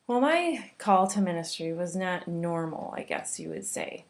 Well, my call to ministry was not normal, I guess you would say.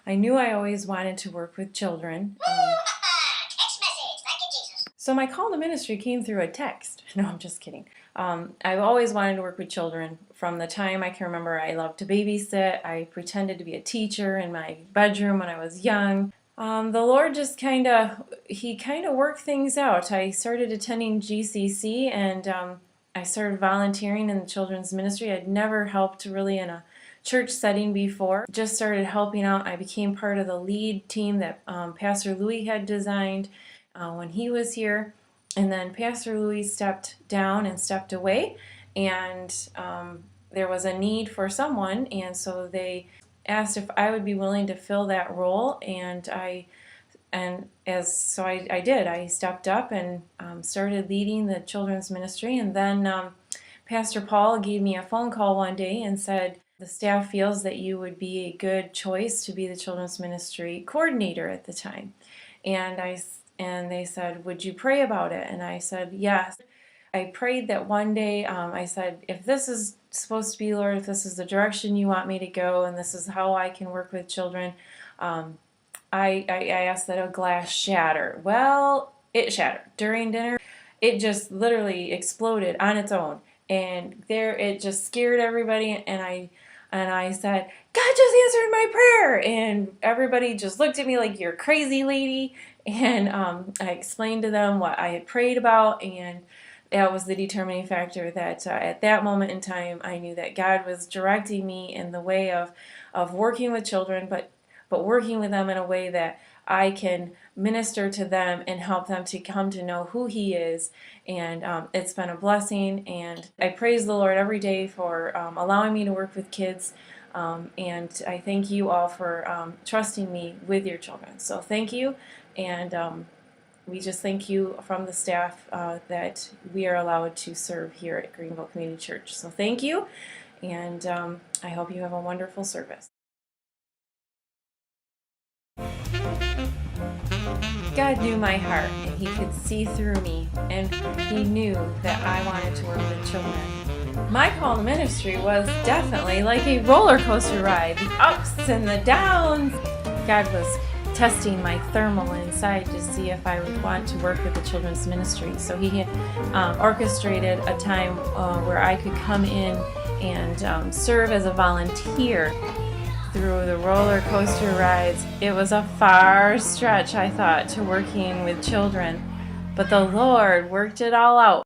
I knew I always wanted to work with children. Text message. Thank you, Jesus. So my call to ministry came through a text. No, I'm just kidding. I've always wanted to work with children. From the time I can remember, I loved to babysit. I pretended to be a teacher in my bedroom when I was young. The Lord just He kind of worked things out. I started attending GCC and I started volunteering in the children's ministry. I'd never helped really in a church setting before. Just started helping out. I became part of the lead team that Pastor Louis had designed when he was here. And then Pastor Louis stepped down and stepped away, and there was a need for someone, and so they asked if I would be willing to fill that role, and I did. I stepped up and started leading the children's ministry, and then Pastor Paul gave me a phone call one day and said, the staff feels that you would be a good choice to be the children's ministry coordinator at the time. And they said, would you pray about it? And I said, yes. I prayed that one day, I said, if this is supposed to be, Lord, if this is the direction you want me to go, and this is how I can work with children, I asked that a glass shatter. Well, it shattered. During dinner, it just literally exploded on its own. And it just scared everybody, and I said, God just answered my prayer. And everybody just looked at me like, you're crazy, lady. And I explained to them what I had prayed about, and that was the determining factor that at that moment in time, I knew that God was directing me in the way of working with children, but working with them in a way that I can minister to them and help them to come to know who He is. And it's been a blessing, and I praise the Lord every day for allowing me to work with kids. And I thank you all for trusting me with your children. So thank you, and we just thank you from the staff that we are allowed to serve here at Greenville Community Church. So thank you, and I hope you have a wonderful service. God knew my heart, and He could see through me, and He knew that I wanted to work with children. My call to ministry was definitely like a roller coaster ride, the ups and the downs. God was testing my thermal inside to see if I would want to work with the children's ministry. So He had orchestrated a time where I could come in and serve as a volunteer. Through the roller coaster rides, it was a far stretch, I thought, to working with children, but the Lord worked it all out.